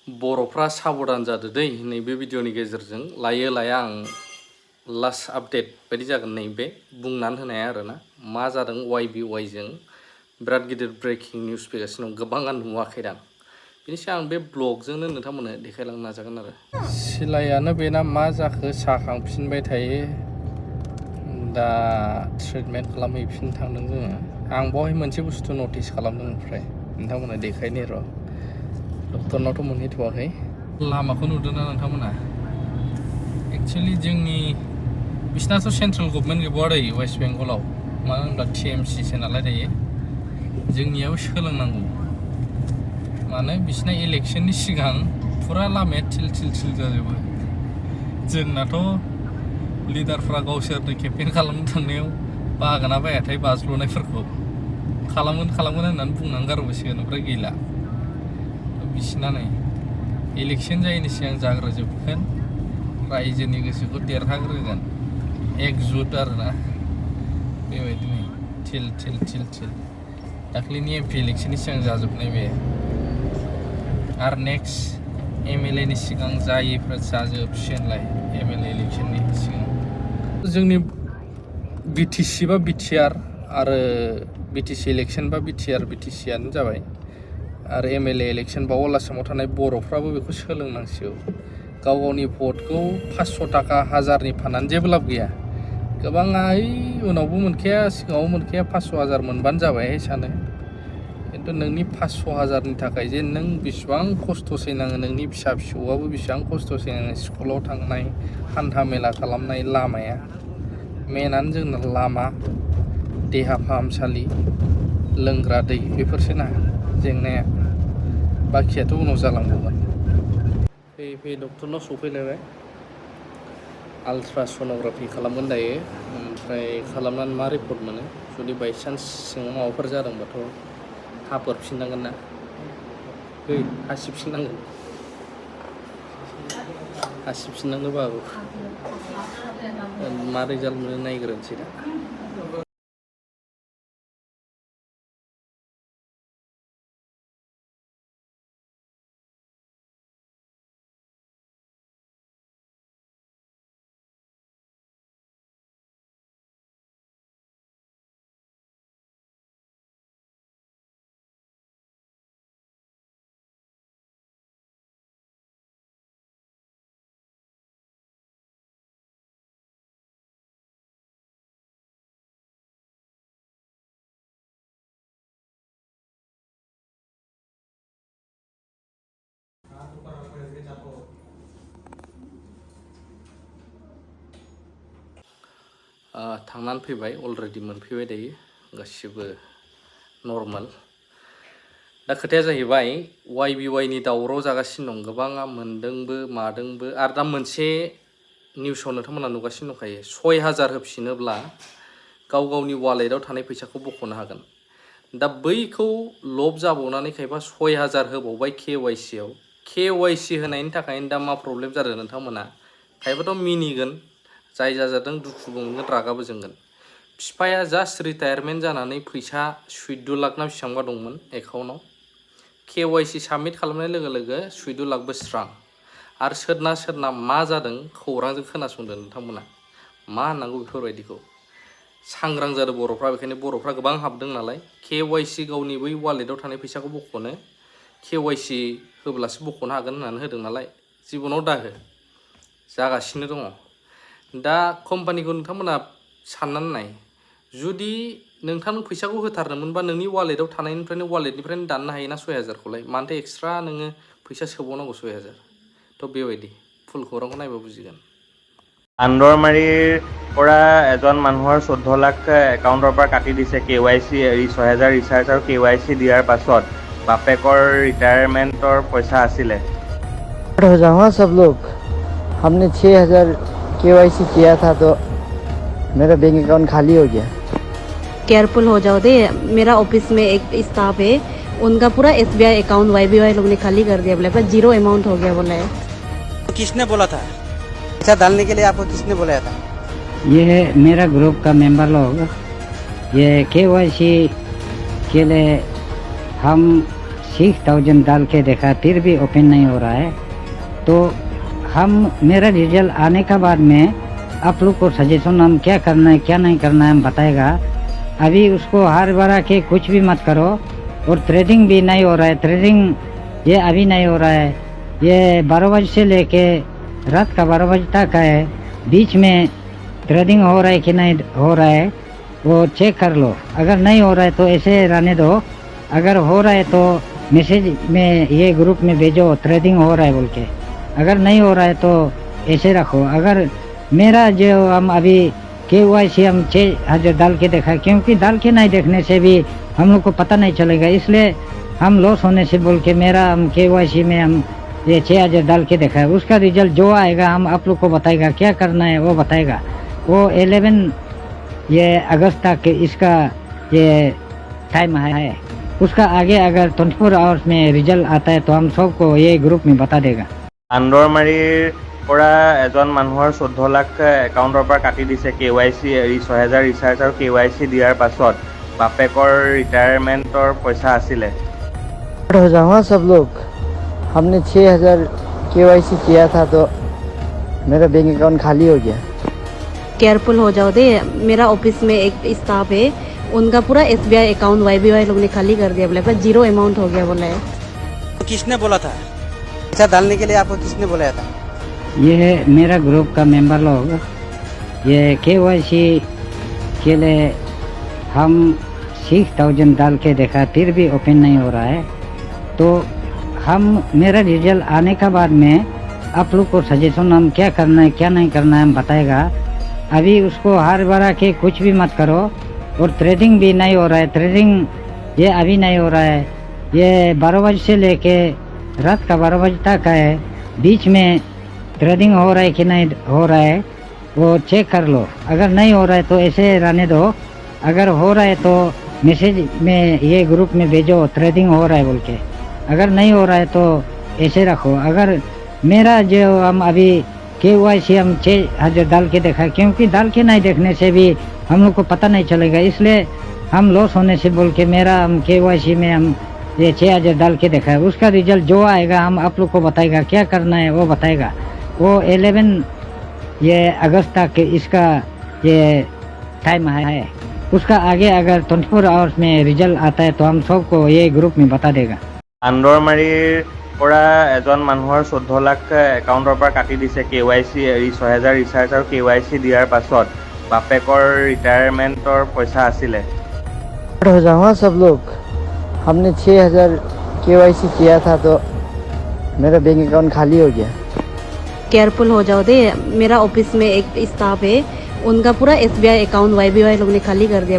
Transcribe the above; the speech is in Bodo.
बर'फ्रा साबधान जादो दै नैबे भिडिअनि गेजेरजों लायो लाया आं लास्ट आपडेट बायदि जागोन नैबे बुंनानै होनाया आरोना मा जादों YBY जों बिराद गिदिर ब्रेकिं निउस फैगासिनो दं गोबाङानो नुवाखैदां बेनि सायाव आं बे ब्लगजोंनो नोंथांमोननो देखायलांनो नाजागोन आरो सिलायानो बेना मा जाखो साखांफिनबाय थायो दा ट्रिटमेन्ट खालामहैफिननो थांदों जोङो आं बावहाय मोनसे बुस्थु नटिस खालामदों ओमफ्राय नोंथांमोननो देखायनि र' डक्टरनावथ' मोनहैथ'वाखै लामाखौ नुदोंना नोंथांमोना एक्चुअलि जोंनि बिसिनाथ' सेन्ट्रेल गभर्नमेन्ट गैबावा दै वेस्ट बेंगलाव मानो होनब्ला TMCसो नालाय दायो जोंनियाव सोलोंनांगौ मानो बिसिना इलेक्शननि सिगां फुरा लामाया थिल थिल थिल जाजोबो जोंनाथ' लिडारफ्रा गावसोरनो केम्पेइन खालामनो थांनायाव बागाना बायाथाय बाज्ल'नायफोरखौ खालामगोन होननानै बुंनानै गारबोसिगोन ओमफ्राय गैला बिसिना नै इलेक्शन जायैनि सिगां जाग्रोजोबगोन रायजोनि गोसोखौ देरहाग्रोगोन एकजुट आरोना बेबायदिनो थिल थिल थिल थिल दाख्लैनि MP इलेक्शननि सिगां जाजोबनाय बे आरो नेक्स्ट MLA नि सिगां जायैफ्रा जाजोबसिगोनलाय MLA इलेक्शननि सिगां जोंनि BTC बा BTR आरो BTC इलेक्शन बा BTC आनो जाबाय आरो MLA इलेक्शन बाव आसामाव थानाय बर'फ्राबो बेखौ सोलोंनांसिगौ गाव गावनि भटखौ 500 थाखा हाजारनि फाननानै जेबो लाब गैया गोबाङा उनावबो मोनखाया सिगाङाव मोनखाया 500 हाजार मोनबानो जाबाय सानो खिन्थु नोंनि 500 हाजारनि थाखाय जे नों बेसेबां खस्थ' सैनाङो नोंनि फिसा फिसौआबो बेसेबां खस्थ' सैनाङो स्कुलाव थांनाय हान्था मेला खालामनाय लामाया मेनानो जोंना लामा देहा फाहामसालि लोंग्रा दै बेफोरसो ना जेंनाया बाखियाथ' उनाव जालांगौमोन फैयै डक्टरनाव सफैलायबाय आल्ट्रासन'ग्राफि खालामगोन दायो ओमफ्राय खालामनानै मा रिपर्ट मोनो जुदि बायचान्स सिङाव माबाफोर जादोंबाथ' हाफोरफिननांगोन ना हासिबफिननांगोनबो हागौ मा रिजाल्ट मोनो नायग्रोनोसै दा थांनानै फैबाय अलरेडि मोनफैबाय दायो गासिबो नर्माल दा खोथाया जाहैबाय YBY नि दावराव जागासिनो दं गोबाङा मोनदोंबो मादोंबो आरो दा मोनसे निउसाव नोंथांमोना नुगासिनो दंखायो 6000 होफिनोब्ला गाव गावनि वालेटआव थानाय फैसाखौ बख'नो हागोन दा बैखौ लब जाबावनानै खायफा 6000 होबावबाय KYC आव KYC होनायनि थाखायनो दा मा प्रब्लेम जादों नोंथांमोना खायफाथ' मिनिगोन जाय जाजादों दुखुबो मोनगोन रागाबो जोंगोन बिफाया जास्ट रिटायारमेन्ट जानानै फैसा 14 लाख ना बेसेबांबा दंमोन एकाउन्टआव KYC साबमिट खालामनाय लोगो लोगो 14 लाखबो स्रां आरो सोरना मा जादों खौरांजों खोनासंदों नोंथांमोना मा होननांगौ बेफोरबायदिखौ सांग्रां जादों बर'फ्रा बेखायनो बर'फ्रा गोबां हाबदों नालाय KYC गावनि बै वालेटआव थानाय फैसाखौ बख'नो KYC होब्लासो बख'नो हागोन होननानै होदों नालाय जिबनाव दाहो जागासिनो दङ दा कम्पानिखौ नोंथांमोना साननानै नाय जुदि नोंथांनो फैसाखौ होथारनोमोनबा नोंनि वालेटआव थानायनिफ्रायनो वालेटनिफ्रायनो दाननो हायोना 6000खौलाय मानोथो एक्सट्रा नोङो फैसा सोबावनांगौ 6000 थ' बेबायदि फुल खौरांखौ नायबा बुजिगोन আন্দৰমাৰীৰ পৰা এজন মানুহৰ 14 লাখ একাউণ্টৰ পৰা কাটি দিছে KYC 6000 ৰিচাৰ্জ আৰু KYC দিয়াৰ পাছত বাপেকৰ ৰিটায়াৰমেণ্টৰ পইচা আছিলে हो जाओ हाँ सब लोग हमने 6000 KYC किया था तो मेरा बैंक अकाउंट खाली हो गया केयरफुल हो जाओ दे मेरा ऑफिस में एक स्टाफ है उनका पूरा SBI अकाउंट YBY लोग ने खाली कर दिया बोले पर 0 अमाउंट हो गया बोला है किसने बोला था पैसा डालने के लिए आपको किसने बोला था ये है मेरा ग्रुप का मेंबर लोग ये KYC के लिए हम 6,000 डाल के देखा फिर भी ओपन नहीं हो रहा है। तो मेरा रिजल्ट आने का बाद में आप लोग को सजेशन हम क्या करना है क्या नहीं करना है हम बताएगा। अभी उसको हार बरा के कुछ भी मत करो। और ट्रेडिंग भी नहीं हो रहा है, ट्रेडिंग ये अभी नहीं हो रहा है, ये 12 बजे से लेके रात का 12 बजे तक है। बीच में ट्रेडिंग हो रहा है कि नहीं हो रहा है वो चेक कर लो। अगर नहीं हो रहा है तो ऐसे रहने दो, अगर हो रहा है तो मैसेज में ये ग्रुप में भेजो ट्रेडिंग हो रहा है बोल के। अगर नहीं हो रहा है तो ऐसे रखो। अगर मेरा जो हम अभी KYC हम 6,000 डाल के देखा, क्योंकि डाल के नहीं देखने से भी हम लोग को पता नहीं चलेगा, इसलिए हम लॉस होने से बोल के मेरा हम KYC में हम ये 6,000 डाल के देखा है। उसका रिजल्ट जो आएगा हम आप लोग को बताएगा, क्या करना है वो बताएगा। वो 11 ये अगस्त तक इसका ये टाइम है। उसका आगे अगर 24 आवर्स में रिजल्ट आता है तो हम सबको ये ग्रुप में बता देगा। আন্দৰমাৰীৰ পৰা এজন মানুহৰ 14 লাখ একাউণ্টৰ পৰা কাটি দিছে KYC 6,000 ৰিচাৰ্জ আৰু KYC দিয়াৰ পাছত বাপেকৰ ৰিটায়াৰমেণ্টৰ পইচা আছিলে। हो जाओ हाँ सब लोग। हमने 6,000 KYC किया था तो मेरा बैंक अकाउंट खाली हो गया। केयरफुल हो जाओ दे। मेरा ऑफिस में एक स्टाफ है, उनका पूरा SBI अकाउंट YBY लोग ने खाली कर दिया, बोला 0 अमाउंट हो गया बोला है। किसने बोला था पैसा डालने के लिए? आपको किसने बुलाया था? ये मेरा ग्रुप का मेंबर लोग, ये KYC के लिए हम 6,000 डाल के देखा फिर भी ओपन नहीं हो रहा है। तो मेरा रिजल्ट आने का बाद में आप लोग को सजेशन हम क्या करना है क्या नहीं करना है हम बताएगा। अभी उसको हार बरा के कुछ भी मत करो। और ट्रेडिंग भी नहीं हो रहा है, ट्रेडिंग ये अभी नहीं हो रहा है, ये 12 बजे से लेके रात का 12 बजे तक है। बीच में ट्रेडिंग हो रहा है कि नहीं हो रहा है वो चेक कर लो। अगर नहीं हो रहा है तो ऐसे रहने दो, अगर हो रहा है तो मैसेज में ये ग्रुप में भेजो ट्रेडिंग हो रहा है बोल के। अगर नहीं हो रहा है तो ऐसे रखो। अगर मेरा जो हम अभी KYC हम 6,000 डाल के देखा, क्योंकि डाल के नहीं देखने से भी हम लोग को पता नहीं चलेगा, इसलिए हम लॉस होने से बोल के मेरा हम KYC में हम ये 6,000 डाल के देखा है। उसका रिजल्ट जो आएगा हम आप लोग को बताएगा, क्या करना है वो बताएगा। वो 11 ये अगस्त तक इसका ये टाइम है। उसका आगे अगर 24 आवर्स में रिजल्ट आता है तो हम सबको ये ग्रुप में बता देगा। আন্দৰমাৰীৰ পৰা এজন মানুহৰ 14 লাখ একাউণ্টৰ পৰা কাটি দিছে KYC 6,000 ৰিচাৰ্জ আৰু KYC দিয়াৰ পাছত বাপেকৰ ৰিটায়াৰমেণ্টৰ পইচা আছিলে। हो जाओ हाँ सब लोग। हमने 6,000 KYC किया था तो मेरा बैंक अकाउंट खाली हो गया। केयरफुल हो जाओ दे। मेरा ऑफिस में एक स्टाफ है, उनका पूरा SBI अकाउंट YBY लोग ने खाली कर दिया।